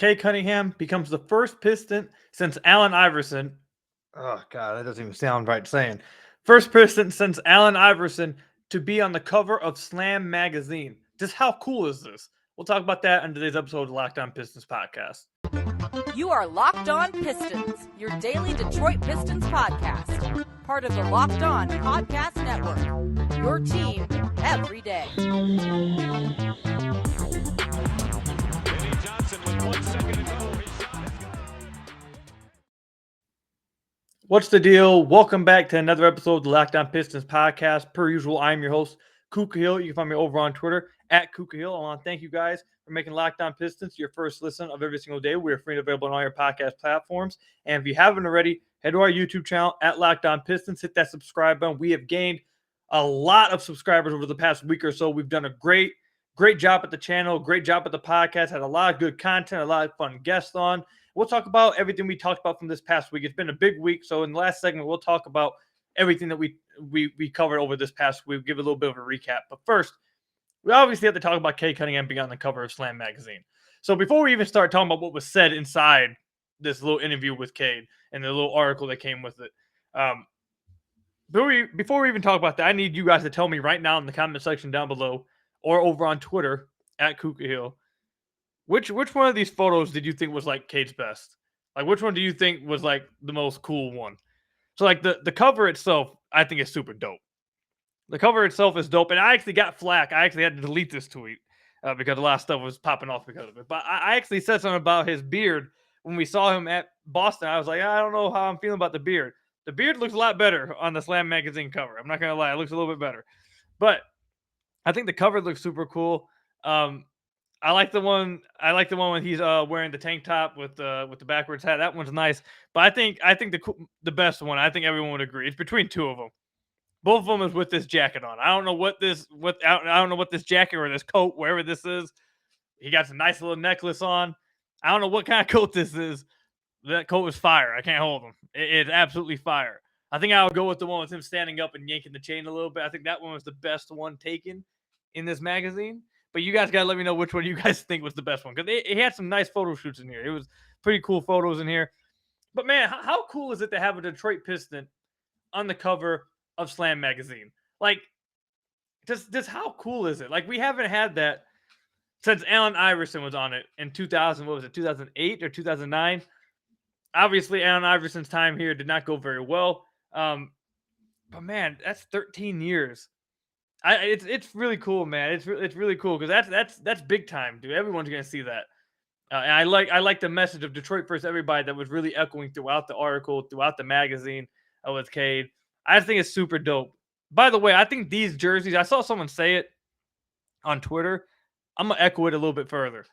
Cade Cunningham becomes the first Piston since Allen Iverson. Oh, God, that doesn't even sound right saying. First Piston since Allen Iverson to be on the cover of Slam magazine. Just how cool is this? We'll talk about that in today's episode of the Locked On Pistons podcast. You are Locked On Pistons, your daily Detroit Pistons podcast. Part of the Locked On Podcast Network. Your team every day. What's the deal? Welcome back to another episode of the Locked On Pistons podcast. Per usual, I'm your host, Kuka Hill. You can find me over on Twitter at Kuka Hill. I want to thank you guys for making Locked On Pistons your first listen of every single day. We are free and available on all your podcast platforms. And if you haven't already, head to our YouTube channel at Locked On Pistons. Hit that subscribe button. We have gained a lot of subscribers over the past week or so. We've done a great job at the channel, great job at the podcast. Had a lot of good content, a lot of fun guests on. We'll talk about everything we talked about from this past week. It's been a big week, so in the last segment, we'll talk about everything that we covered over this past week. We'll give a little bit of a recap. But first, we obviously have to talk about Cade Cunningham being on the cover of Slam magazine. So before we even start talking about what was said inside this little interview with Cade and the little article that came with it, before we even talk about that, I need you guys to tell me right now in the comment section down below or over on Twitter at Kuka Hill, Which one of these photos did you think was like Cade's best? Like, which one do you think was like the most cool one? So like the cover itself, I think is super dope. The cover itself is dope, and I actually got flack. I actually had to delete this tweet because a lot of stuff was popping off because of it. But I actually said something about his beard when we saw him at Boston. I was like, I don't know how I'm feeling about the beard. The beard looks a lot better on the Slam magazine cover. I'm not gonna lie, it looks a little bit better. But I think the cover looks super cool. I like the one when he's wearing the tank top with the backwards hat. That one's nice. But I think the best one, I think everyone would agree, it's between two of them. Both of them is with this jacket on. I don't know what this jacket or this coat, wherever this is. He got a nice little necklace on. I don't know what kind of coat this is. That coat is fire. I can't hold him. It's absolutely fire. I think I would go with the one with him standing up and yanking the chain a little bit. I think that one was the best one taken in this magazine. But you guys got to let me know which one you guys think was the best one. Because he had some nice photo shoots in here. It was pretty cool photos in here. But, man, how cool is it to have a Detroit Piston on the cover of Slam magazine? Like, just how cool is it? Like, we haven't had that since Allen Iverson was on it in 2000. What was it, 2008 or 2009? Obviously, Allen Iverson's time here did not go very well. But, man, that's 13 years. It's really cool, man. It's really cool because that's big time, dude. Everyone's gonna see that, and I like the message of Detroit first, everybody that was really echoing throughout the article, throughout the magazine with Cade. I just think it's super dope. By the way, I think these jerseys. I saw someone say it on Twitter. I'm gonna echo it a little bit further.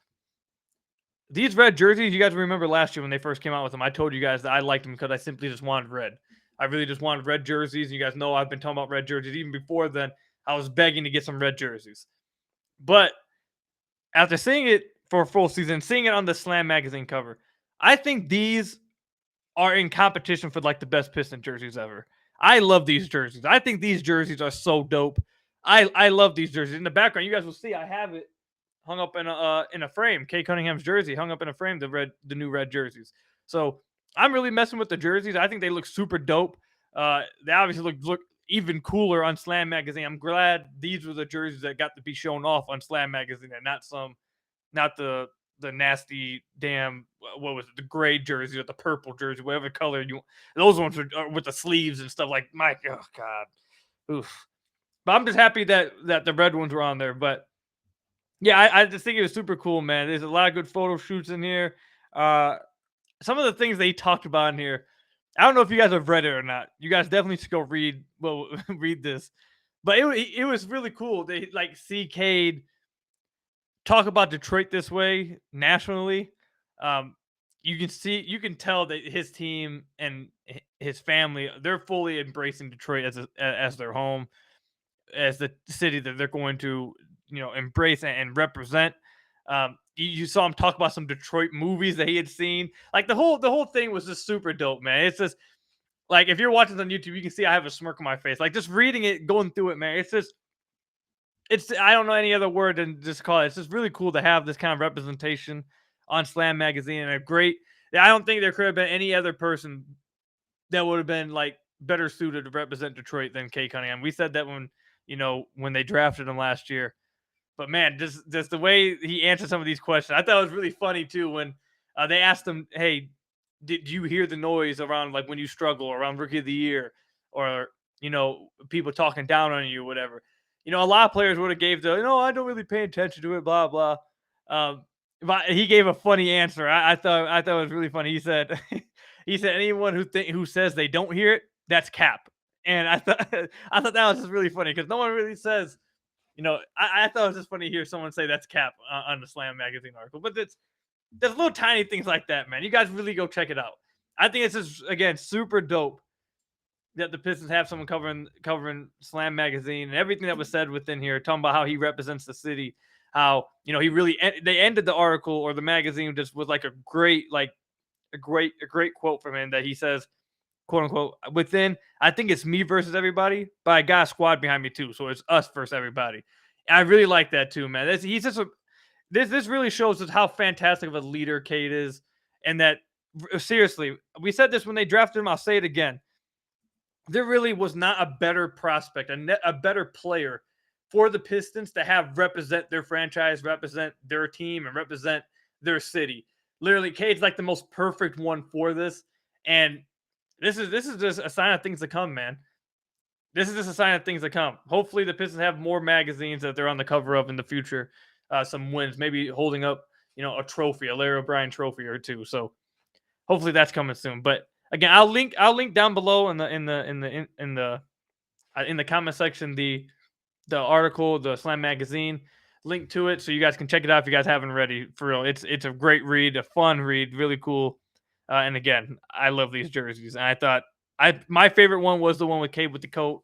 These red jerseys, you guys remember last year when they first came out with them? I told you guys that I liked them because I simply just wanted red. I really just wanted red jerseys. You guys know I've been talking about red jerseys even before then. I was begging to get some red jerseys. But after seeing it for a full season, seeing it on the Slam magazine cover, I think these are in competition for like the best Piston jerseys ever. I love these jerseys. I think these jerseys are so dope. I love these jerseys. In the background, you guys will see I have it hung up in a frame. Cade Cunningham's jersey hung up in a frame, the new red jerseys. So I'm really messing with the jerseys. I think they look super dope. They obviously look even cooler on Slam magazine. I'm glad these were the jerseys that got to be shown off on Slam magazine and not the nasty damn, what was it, the gray jersey or the purple jersey, whatever color you want. Those ones are with the sleeves and stuff like oh God. Oof. But I'm just happy that the red ones were on there. But yeah, I just think it was super cool, man. There's a lot of good photo shoots in here. Some of the things they talked about in here, I don't know if you guys have read it or not. You guys definitely should go read this. But it was really cool. They like see Cade talk about Detroit this way nationally. You can tell that his team and his family, they're fully embracing Detroit as their home, as the city that they're going to, embrace and represent. You saw him talk about some Detroit movies that he had seen. Like the whole thing was just super dope, man. It's just like if you're watching this on YouTube, you can see I have a smirk on my face. Like just reading it, going through it, man. It's I don't know any other word than just call it. It's just really cool to have this kind of representation on Slam Magazine, and I don't think there could have been any other person that would have been like better suited to represent Detroit than Cade Cunningham. We said that when they drafted him last year. But man, just the way he answered some of these questions, I thought it was really funny too. When they asked him, "Hey, did you hear the noise around like when you struggle around Rookie of the Year, or people talking down on you, or whatever?" A lot of players would have gave I don't really pay attention to it, blah blah. But he gave a funny answer. I thought it was really funny. He said, anyone who says they don't hear it, that's cap. And I thought that was just really funny because no one really says. I thought it was just funny to hear someone say that's cap on the Slam Magazine article. But there's little tiny things like that, man. You guys really go check it out. I think it's just, again, super dope that the Pistons have someone covering Slam Magazine and everything that was said within here, talking about how he represents the city, how they ended the article or the magazine just with like a great quote from him that he says, quote unquote, within, I think it's me versus everybody, but I got a squad behind me too. So it's us versus everybody. And I really like that too, man. This really shows us how fantastic of a leader Cade is. And that, seriously, we said this when they drafted him. I'll say it again. There really was not a better prospect, a better player for the Pistons to have represent their franchise, represent their team, and represent their city. Literally, Cade's like the most perfect one for this. And this is just a sign of things to come, man. This is just a sign of things to come. Hopefully, the Pistons have more magazines that they're on the cover of in the future. Some wins, maybe holding up, a trophy, a Larry O'Brien trophy or two. So hopefully that's coming soon. But again, I'll link down below in the comment section the article, the Slam Magazine, link to it so you guys can check it out if you guys haven't already. For real, it's a great read, a fun read, really cool. And again, I love these jerseys. And I thought my favorite one was the one with Cade with the coat.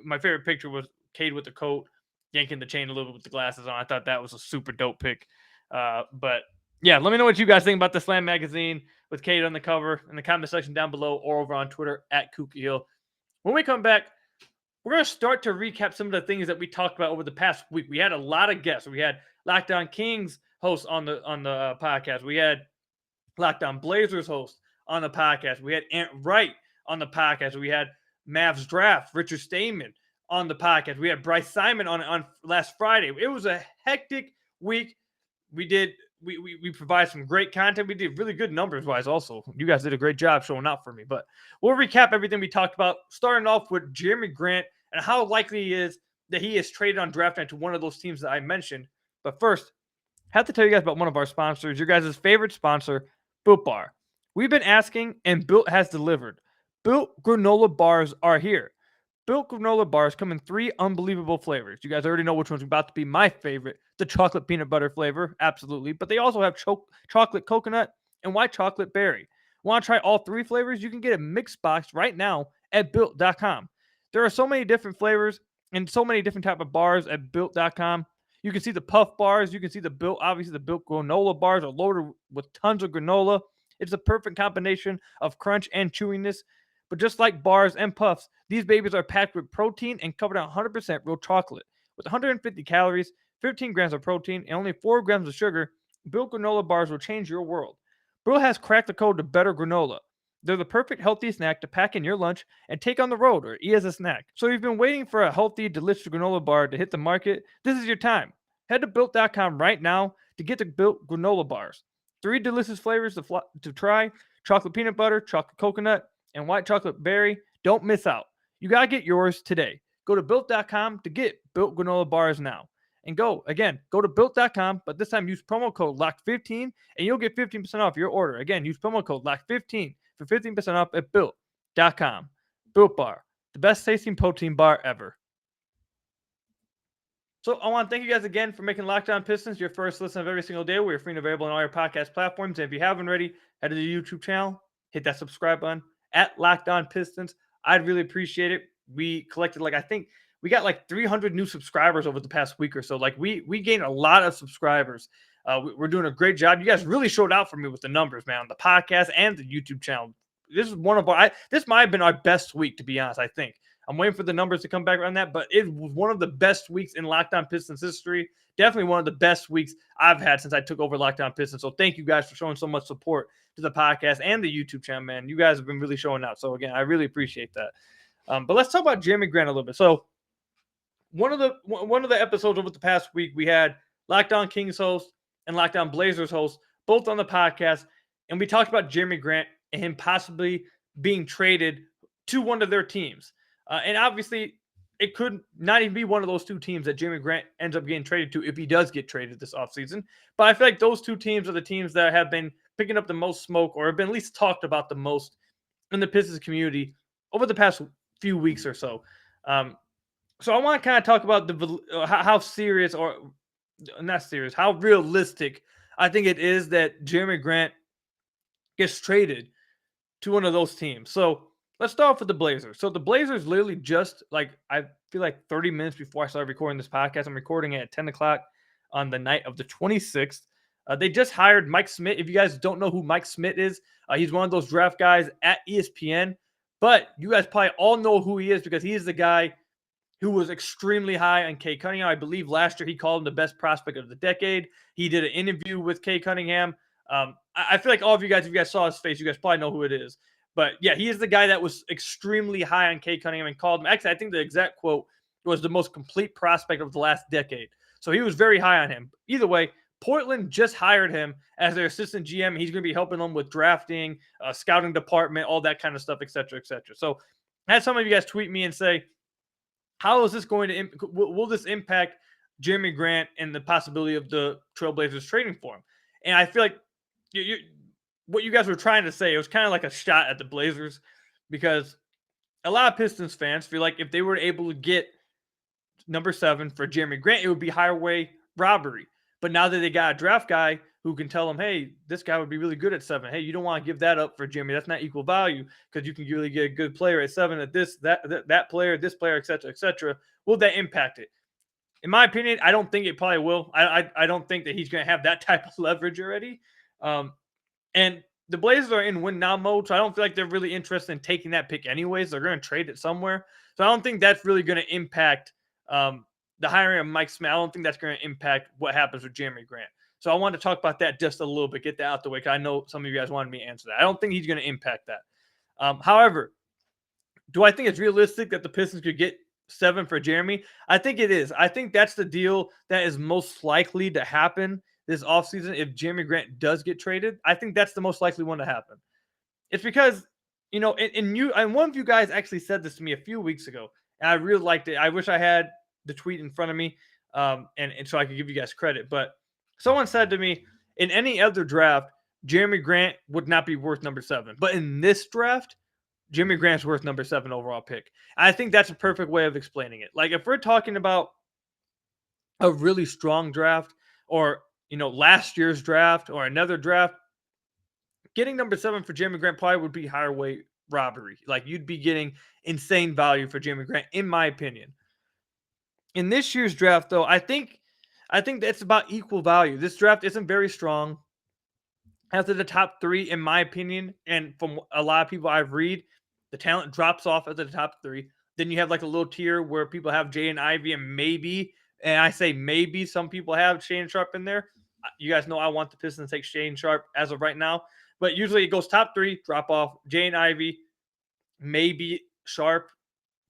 My favorite picture was Cade with the coat, yanking the chain a little bit with the glasses on. I thought that was a super dope pick. But yeah, let me know what you guys think about the Slam Magazine with Cade on the cover in the comment section down below or over on Twitter @KukiHill. When we come back, we're going to start to recap some of the things that we talked about over the past week. We had a lot of guests. We had Locked On Kings host on the podcast. We had Locked On Blazers host on the podcast. We had Ant Wright on the podcast. We had Mavs Draft, Richard Stayman on the podcast. We had Bryce Simon on last Friday. It was a hectic week. We provided some great content. We did really good numbers wise also. You guys did a great job showing out for me. But we'll recap everything we talked about, starting off with Jerami Grant and how likely he is that he is traded on draft night to one of those teams that I mentioned. But first, I have to tell you guys about one of our sponsors, your guys' favorite sponsor, Built Bar. We've been asking, and Built has delivered. Built granola bars are here. Built granola bars come in 3 unbelievable flavors. You guys already know which one's about to be my favorite, the chocolate peanut butter flavor, absolutely. But they also have chocolate coconut and white chocolate berry. Want to try all 3 flavors? You can get a mixed box right now at Built.com. There are so many different flavors and so many different type of bars at Built.com. You can see the puff bars. You can see the Built granola bars are loaded with tons of granola. It's a perfect combination of crunch and chewiness. But just like bars and puffs, these babies are packed with protein and covered in 100% real chocolate. With 150 calories, 15 grams of protein, and only 4 grams of sugar, Built granola bars will change your world. Built has cracked the code to better granola. They're the perfect healthy snack to pack in your lunch and take on the road or eat as a snack. So if you've been waiting for a healthy, delicious granola bar to hit the market, this is your time. Head to Built.com right now to get the Built granola bars. 3 delicious flavors to try: chocolate peanut butter, chocolate coconut, and white chocolate berry. Don't miss out. You got to get yours today. Go to Built.com to get Built granola bars now. And go to Built.com, but this time use promo code LOCK15 and you'll get 15% off your order. Again, use promo code LOCK15 for 15% off at Built.com. Built Bar, the best tasting protein bar ever. So I want to thank you guys again for making Locked On Pistons your first listen of every single day. We're free and available on all your podcast platforms. And if you haven't already, head to the YouTube channel, hit that subscribe button at Locked On Pistons. I'd really appreciate it. We collected I think we got 300 new subscribers over the past week or so. We gained a lot of subscribers. We're doing a great job. You guys really showed out for me with the numbers, man, on the podcast and the YouTube channel. This is this might have been our best week, to be honest, I think. I'm waiting for the numbers to come back on that, but it was one of the best weeks in Locked On Pistons history. Definitely one of the best weeks I've had since I took over Locked On Pistons. So thank you guys for showing so much support to the podcast and the YouTube channel, man. You guys have been really showing out. So again, I really appreciate that. But let's talk about Jerami Grant a little bit. So one of the episodes over the past week, we had Locked On Kings host and Locked On Blazers host both on the podcast, and we talked about Jerami Grant and him possibly being traded to one of their teams. And obviously, it could not even be one of those two teams that Jerami Grant ends up getting traded to if he does get traded this offseason. But I feel like those two teams are the teams that have been picking up the most smoke or have been at least talked about the most in the Pistons community over the past few weeks or so. So I want to kind of talk about how serious or not serious, how realistic I think it is that Jerami Grant gets traded to one of those teams. So let's start off with the Blazers. So the Blazers literally just I feel like 30 minutes before I started recording this podcast, I'm recording it at 10 o'clock on the night of the 26th. They just hired Mike Smith. If you guys don't know who Mike Smith is, he's one of those draft guys at ESPN. But you guys probably all know who he is because he is the guy who was extremely high on Cade Cunningham. I believe last year he called him the best prospect of the decade. He did an interview with Cade Cunningham. I feel like all of you guys, if you guys saw his face, you guys probably know who it is. But yeah, he is the guy that was extremely high on Cade Cunningham and called him. Actually, I think the exact quote was the most complete prospect of the last decade. So he was very high on him. Either way, Portland just hired him as their assistant GM. He's going to be helping them with drafting, scouting department, all that kind of stuff, et cetera, et cetera. So I had some of you guys tweet me and say, how is this going to will this impact Jerami Grant and the possibility of the Trailblazers trading for him? And I feel like what you guys were trying to say, it was kind of like a shot at the Blazers because a lot of Pistons fans feel like if they were able to get number 7 for Jerami Grant, it would be highway robbery. But now that they got a draft guy who can tell them, hey, this guy would be really good at 7. Hey, you don't want to give that up for Jerami. That's not equal value because you can really get a good player at 7 at that player, this player, et cetera, et cetera. Will that impact it? In my opinion, I don't think it probably will. I don't think that he's going to have that type of leverage already. And the Blazers are in win now mode, so I don't feel like they're really interested in taking that pick anyways. They're going to trade it somewhere. So I don't think that's really going to impact the hiring of Mike Smith. I don't think that's going to impact what happens with Jerami Grant. So I want to talk about that just a little bit, get that out the way, because I know some of you guys wanted me to answer that. I don't think he's going to impact that. However, do I think it's realistic that the Pistons could get 7 for Jerami? I think it is. I think that's the deal that is most likely to happen this offseason if Jerami Grant does get traded. I think that's the most likely one to happen. It's because, and one of you guys actually said this to me a few weeks ago, and I really liked it. I wish I had the tweet in front of me, and so I could give you guys credit. But someone said to me, in any other draft, Jerami Grant would not be worth number 7. But in this draft, Jerami Grant's worth number 7 overall pick. I think that's a perfect way of explaining it. Like if we're talking about a really strong draft or, last year's draft or another draft, getting number 7 for Jerami Grant probably would be higher weight robbery. Like you'd be getting insane value for Jerami Grant, in my opinion. In this year's draft, though, I think that's about equal value. This draft isn't very strong. After the top 3, in my opinion, and from a lot of people I've read, the talent drops off at the top 3. Then you have like a little tier where people have Jay and Ivy and maybe, and I say maybe some people have Shane Sharp in there. You guys know I want the Pistons to take Shane Sharp as of right now. But usually it goes top 3, drop off, Jay and Ivy, maybe Sharp,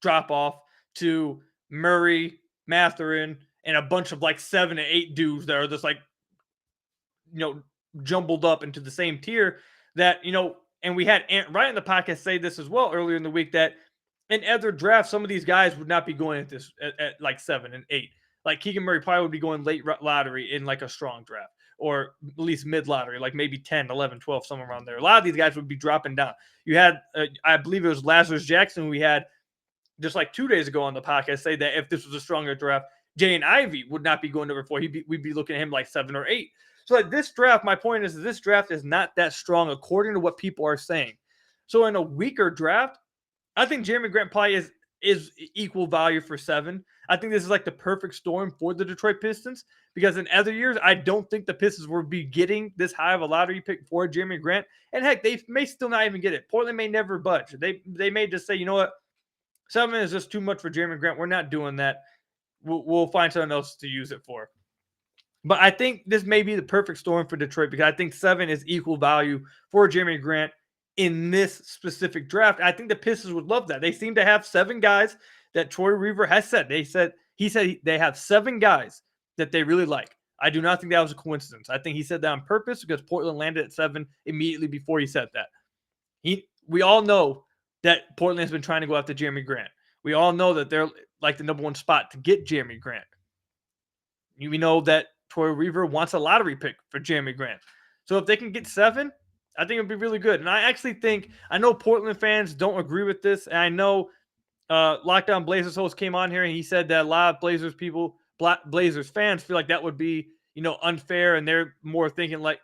drop off to Murray, Mathurin, and a bunch of like 7 and 8 dudes that are just like, jumbled up into the same tier that, and we had Ant Wright in the podcast say this as well earlier in the week that in other drafts, some of these guys would not be going at this at like 7 and 8. Like Keegan Murray probably would be going late lottery in like a strong draft or at least mid lottery, like maybe 10, 11, 12, somewhere around there. A lot of these guys would be dropping down. You had, I believe it was Lazarus Jackson we had just like 2 days ago on the podcast say that if this was a stronger draft, Jay and Ivy would not be going number 4. We'd be looking at him like 7 or 8. So like this draft, my point is this draft is not that strong according to what people are saying. So in a weaker draft, I think Jerami Grant probably is equal value for 7. I think this is like the perfect storm for the Detroit Pistons because in other years, I don't think the Pistons would be getting this high of a lottery pick for Jerami Grant. And heck, they may still not even get it. Portland may never budge. They may just say, you know what, 7 is just too much for Jerami Grant. We're not doing that. We'll find something else to use it for. But I think this may be the perfect storm for Detroit because I think 7 is equal value for Jerami Grant in this specific draft. I think the Pistons would love that. They seem to have 7 guys that Troy Weaver has said. He said they have 7 guys that they really like. I do not think that was a coincidence. I think he said that on purpose because Portland landed at 7 immediately before he said that. We all know that Portland has been trying to go after Jerami Grant. We all know that they're like the number 1 spot to get Jerami Grant. We know that Troy Weaver wants a lottery pick for Jerami Grant. So if they can get 7, I think it would be really good. And I actually think, I know Portland fans don't agree with this. And I know Lockdown Blazers host came on here and he said that a lot of Blazers fans feel like that would be, unfair. And they're more thinking like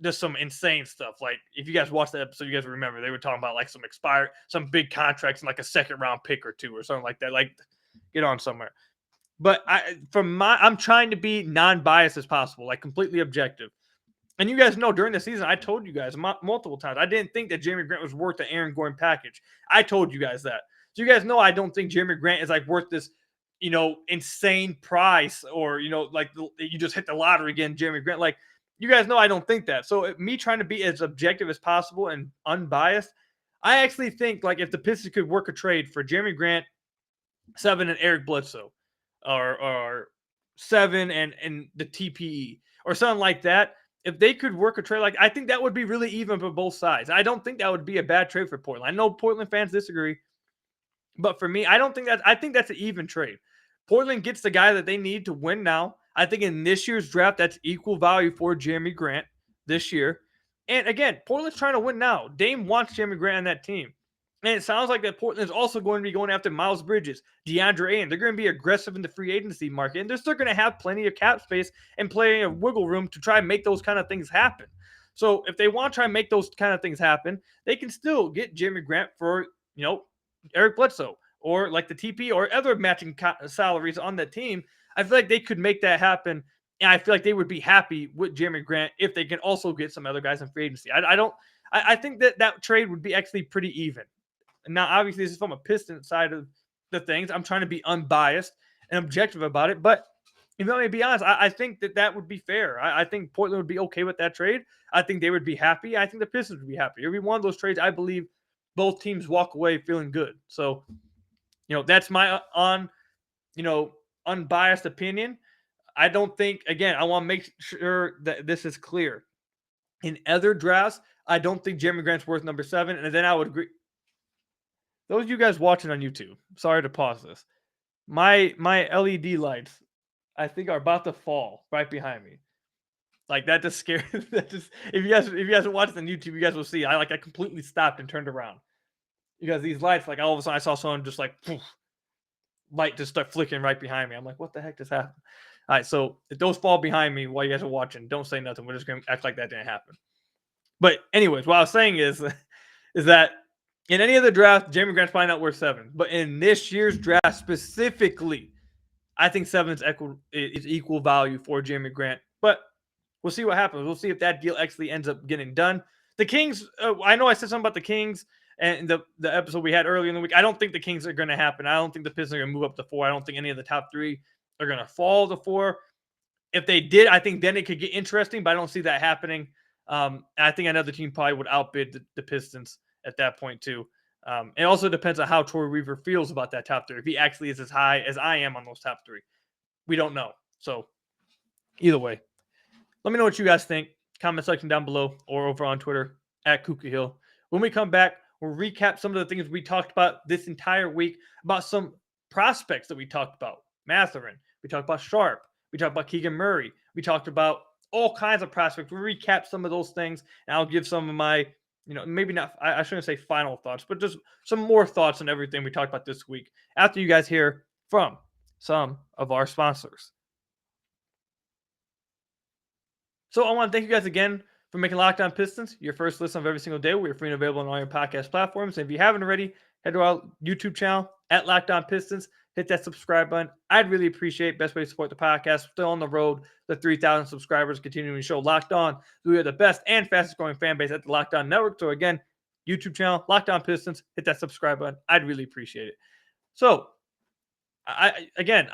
just some insane stuff. Like if you guys watched that episode, you guys remember they were talking about like some big contracts and like a 2nd round pick or 2 or something like that. Like get on somewhere. But I'm trying to be non-biased as possible, like completely objective. And you guys know during the season, I told you guys multiple times, I didn't think that Jerami Grant was worth the Aaron Gordon package. I told you guys that. So you guys know I don't think Jerami Grant is like worth this, insane price or, like you just hit the lottery again, Jerami Grant. Like you guys know I don't think that. So me trying to be as objective as possible and unbiased, I actually think like if the Pistons could work a trade for Jerami Grant, 7 and Eric Bledsoe, or 7 and the TPE or something like that. If they could work a trade, like I think that would be really even for both sides. I don't think that would be a bad trade for Portland. I know Portland fans disagree, but for me, I think that's an even trade. Portland gets the guy that they need to win now. I think in this year's draft, that's equal value for Jerami Grant this year. And again, Portland's trying to win now. Dame wants Jerami Grant on that team. And it sounds like that Portland is also going to be going after Miles Bridges, DeAndre Ayton. They're going to be aggressive in the free agency market. And they're still going to have plenty of cap space and plenty of wiggle room to try and make those kind of things happen. So if they want to try and make those kind of things happen, they can still get Jerami Grant for, Eric Bledsoe or like the TP or other matching salaries on that team. I feel like they could make that happen. And I feel like they would be happy with Jerami Grant if they can also get some other guys in free agency. I think that trade would be actually pretty even. Now, obviously, this is from a Piston side of the things. I'm trying to be unbiased and objective about it. But if I'm going to be honest, I think that would be fair. I think Portland would be okay with that trade. I think they would be happy. I think the Pistons would be happy. It would be one of those trades I believe both teams walk away feeling good. So, that's my unbiased opinion. I don't think, again, I want to make sure that this is clear. In other drafts, I don't think Jerami Grant's worth number 7. And then I would agree. Those of you guys watching on YouTube, sorry to pause this. My LED lights, I think, are about to fall right behind me. Like that just scared. That just if you guys are watching on YouTube, you guys will see. I completely stopped and turned around because these lights, like all of a sudden, I saw someone just like poof, light just start flickering right behind me. I'm like, what the heck just happened? All right, so if those fall behind me while you guys are watching, don't say nothing. We're just gonna act like that didn't happen. But anyways, what I was saying is that. In any other draft, Jerami Grant's probably not worth 7. But in this year's draft specifically, I think 7 is equal value for Jerami Grant. But we'll see what happens. We'll see if that deal actually ends up getting done. The Kings, I know I said something about the Kings and the episode we had earlier in the week. I don't think the Kings are going to happen. I don't think the Pistons are going to move up to 4. I don't think any of the top 3 are going to fall to 4. If they did, I think then it could get interesting, but I don't see that happening. I think another team probably would outbid the Pistons at that point too. It also depends on how Troy Weaver feels about that top 3. If he actually is as high as I am on those top 3, we don't know. So either way, let me know what you guys think. Comment section down below or over on Twitter at Kuka Hill. When we come back, we'll recap some of the things we talked about this entire week, about some prospects that we talked about. Matherin, we talked about Sharp, we talked about Keegan Murray, we talked about all kinds of prospects. We'll recap some of those things, and I'll give some of my maybe not, I shouldn't say final thoughts, but just some more thoughts on everything we talked about this week after you guys hear from some of our sponsors. So I want to thank you guys again for making Locked On Pistons your first listen of every single day. We are free and available on all your podcast platforms. And if you haven't already, head to our YouTube channel at Locked On Pistons. Hit that subscribe button. I'd really appreciate it. Best way to support the podcast. Still on the road, the 3,000 subscribers, continuing to show Locked On. We are the best and fastest growing fan base at the Locked On Network. So again, YouTube channel, Locked On Pistons. Hit that subscribe button. I'd really appreciate it. So, I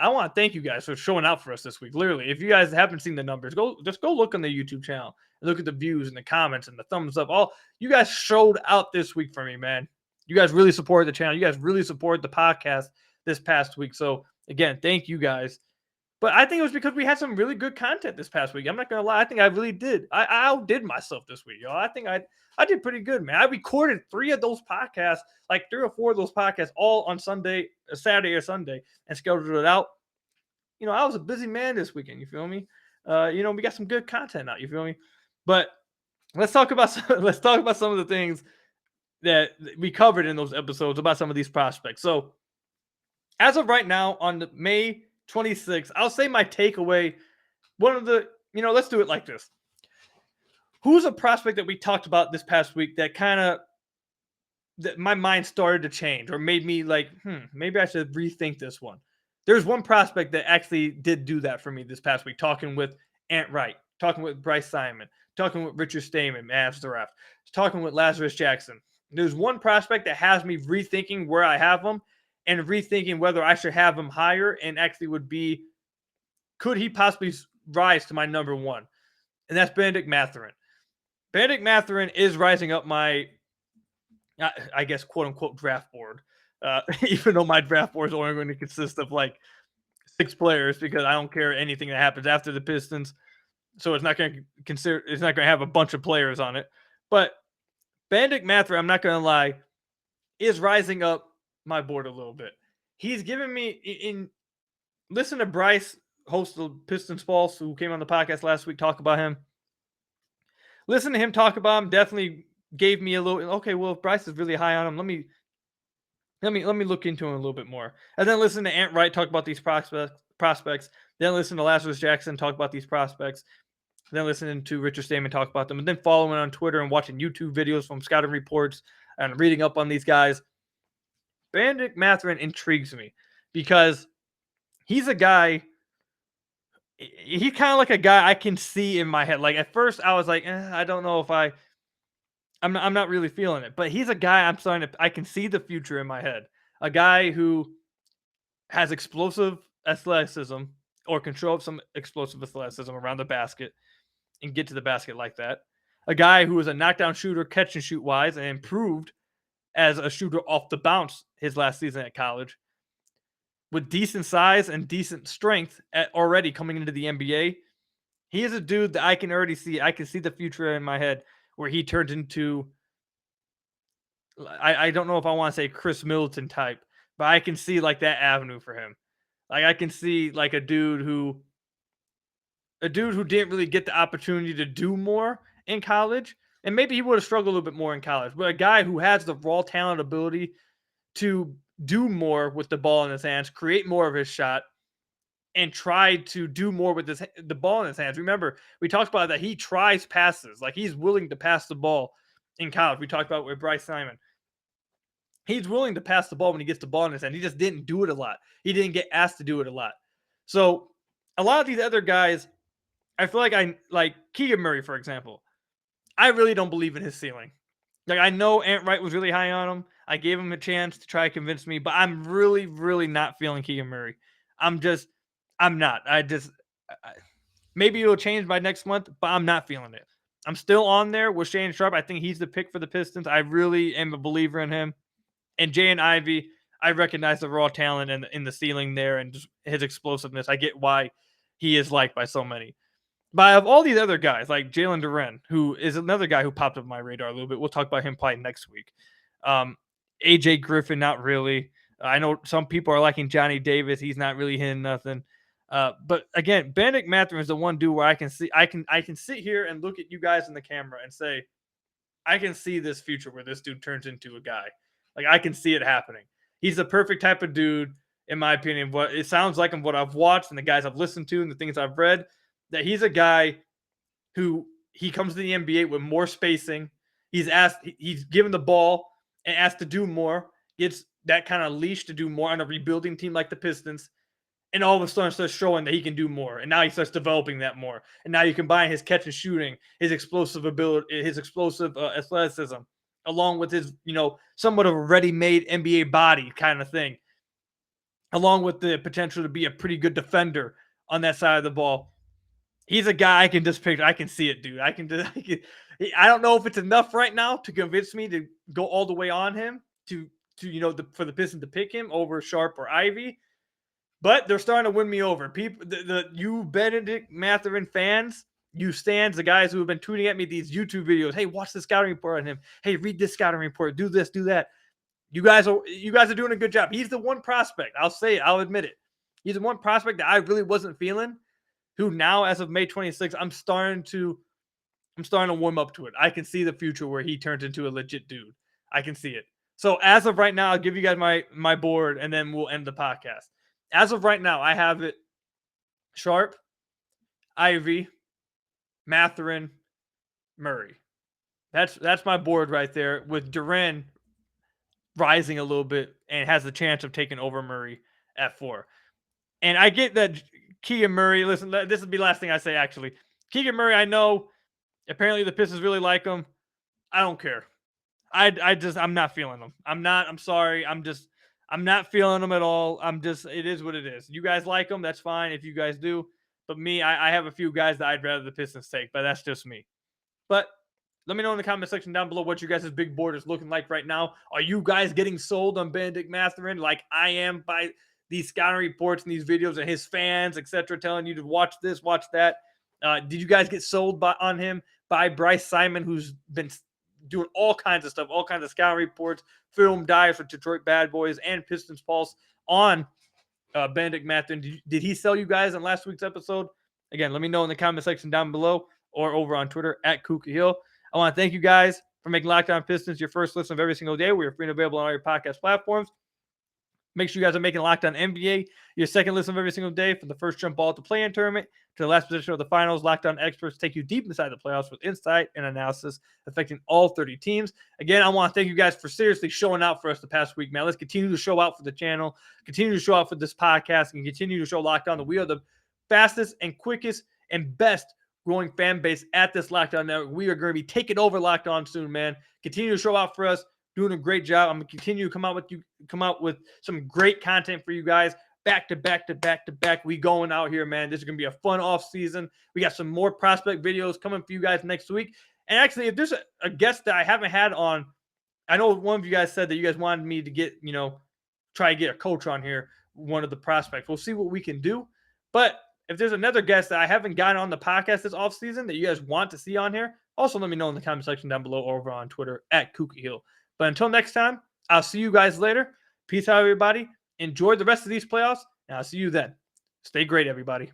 want to thank you guys for showing out for us this week. Literally, if you guys haven't seen the numbers, go look on the YouTube channel and look at the views and the comments and the thumbs up. All you guys showed out this week for me, man. You guys really supported the channel. You guys really supported the podcast this past week. So again, thank you guys. But I think it was because we had some really good content this past week. I'm not gonna lie. I think I really did. I outdid myself this week, y'all. I think I did pretty good, man. I recorded 3 of those podcasts, like 3 or 4 of those podcasts, all on Saturday or Sunday, and scheduled it out. I was a busy man this weekend. You feel me? We got some good content out. You feel me? But let's talk about some of the things that we covered in those episodes about some of these prospects. So, as of right now, on May 26th, I'll say my takeaway. Let's do it like this. Who's a prospect that we talked about this past week that that my mind started to change or made me like, maybe I should rethink this one. There's one prospect that actually did do that for me this past week, talking with Ant Wright, talking with Bryce Simon, talking with Richard Stamen, Mavs Draft, talking with Lazarus Jackson. There's one prospect that has me rethinking where I have him and rethinking whether I should have him higher and actually could he possibly rise to my number 1? And that's Benedict Mathurin. Benedict Mathurin is rising up my, I guess, quote unquote, draft board. Even though my draft board is only going to consist of like 6 players because I don't care anything that happens after the Pistons. So it's not going to have a bunch of players on it. But Benedict Mathurin, I'm not going to lie, is rising up my board a little bit. He's given me listen to Bryce, host of Pistons Pulse, who came on the podcast last week, talk about him. Listen to him talk about him definitely gave me a little, okay, well, if Bryce is really high on him, let me look into him a little bit more. And then listen to Ant Wright talk about these prospects. Then listen to Lazarus Jackson talk about these prospects. Then listening to Richard Stamen talk about them. And then following on Twitter and watching YouTube videos from scouting reports and reading up on these guys. Benedict Mathurin intrigues me because he's a guy, he's kind of like a guy I can see in my head. Like at first I was like, I don't know if I'm not really feeling it, but he's a guy I can see the future in my head. A guy who has explosive athleticism or control some explosive athleticism around the basket and get to the basket like that. A guy who is a knockdown shooter, catch and shoot wise, and improved as a shooter off the bounce his last season at college. With decent size and decent strength already coming into the NBA, he is a dude that I can already see. I can see the future in my head where he turns into, I don't know if I want to say Chris Middleton type, but I can see like that avenue for him. Like I can see like a dude who didn't really get the opportunity to do more in college. And maybe he would have struggled a little bit more in college, but a guy who has the raw talent ability to do more with the ball in his hands, create more of his shot, and try to do more with the ball in his hands. Remember, we talked about that he tries passes. Like he's willing to pass the ball in college. We talked about with Bryce Simon. He's willing to pass the ball when he gets the ball in his hand. He just didn't do it a lot. He didn't get asked to do it a lot. So a lot of these other guys, I feel like Keegan Murray, for example. I really don't believe in his ceiling. Like I know Ant Wright was really high on him. I gave him a chance to try to convince me, but I'm really, really not feeling Keegan Murray. I'm not. Maybe it'll change by next month, but I'm not feeling it. I'm still on there with Shane Sharp. I think he's the pick for the Pistons. I really am a believer in him. And Jaden Ivey, I recognize the raw talent in the ceiling there and just his explosiveness. I get why he is liked by so many. But of all these other guys, like Jalen Duren, who is another guy who popped up my radar a little bit. We'll talk about him probably next week. AJ Griffin, not really. I know some people are liking Johnny Davis. He's not really hitting nothing. But again, Benedict Mathurin is the one dude where I can sit here and look at you guys in the camera and say, I can see this future where this dude turns into a guy. Like I can see it happening. He's the perfect type of dude, in my opinion. What it sounds like and what I've watched and the guys I've listened to and the things I've read, that he's a guy who he comes to the NBA with more spacing. He's given the ball and asked to do more, gets that kind of leash to do more on a rebuilding team like the Pistons. And all of a sudden starts showing that he can do more. And now he starts developing that more. And now you combine his catch and shooting, his explosive ability, his explosive athleticism, along with his, somewhat of a ready-made NBA body kind of thing. along with the potential to be a pretty good defender on that side of the ball. He's a guy I can just picture. I can see it, dude. I don't know if it's enough right now to convince me to go all the way on him to for the Pistons to pick him over Sharp or Ivy. But they're starting to win me over. People, you Benedict Mathurin fans, you stands, the guys who have been tweeting at me these YouTube videos. Hey, watch the scouting report on him. Hey, read this scouting report. Do this, do that. You guys are doing a good job. He's the one prospect. I'll say it. I'll admit it. He's the one prospect that I really wasn't feeling. Who now, as of May 26th, I'm starting to warm up to it. I can see the future where he turns into a legit dude. I can see it. So as of right now, I'll give you guys my board, and then we'll end the podcast. As of right now, I have it Sharp, Ivy, Mathurin, Murray. That's my board right there, with Duran rising a little bit and has the chance of taking over Murray at 4. And I get that Keegan Murray, listen, this will be the last thing I say, actually. Keegan Murray, I know, apparently the Pistons really like him. I don't care. I'm not feeling him. I'm sorry. I'm not feeling him at all. It is what it is. You guys like him, that's fine if you guys do. But me, I have a few guys that I'd rather the Pistons take, but that's just me. But let me know in the comment section down below what you guys' big board is looking like right now. Are you guys getting sold on Benedict Mathurin like I am by these scouting reports and these videos and his fans, etc., telling you to watch this, watch that? Did you guys get sold on him by Bryce Simon, who's been doing all kinds of stuff, all kinds of scouting reports, film dives for Detroit Bad Boys and Pistons Pulse on Benedict Mathurin? Did he sell you guys in last week's episode? Again, let me know in the comment section down below or over on Twitter at Kuka Hill. I want to thank you guys for making Locked On Pistons your first listen of every single day. We are free and available on all your podcast platforms. Make sure you guys are making Locked On NBA your second listen of every single day, from the first jump ball at the play-in tournament to the last position of the finals. Locked On experts take you deep inside the playoffs with insight and analysis affecting all 30 teams. Again, I want to thank you guys for seriously showing out for us the past week, man. Let's continue to show out for the channel, continue to show out for this podcast, and continue to show Locked On that we are the fastest and quickest and best growing fan base at this Locked On network. We are going to be taking over Locked On soon, man. Continue to show out for us. Doing a great job. I'm going to continue to come out with some great content for you guys. Back to back. We going out here, man. This is going to be a fun off season. We got some more prospect videos coming for you guys next week. And actually, if there's a guest that I haven't had on, I know one of you guys said that you guys wanted me to get, try to get a coach on here, one of the prospects. We'll see what we can do. But if there's another guest that I haven't gotten on the podcast this off season that you guys want to see on here, also let me know in the comment section down below or over on Twitter at Kuka Hill. But until next time, I'll see you guys later. Peace out, everybody. Enjoy the rest of these playoffs, and I'll see you then. Stay great, everybody.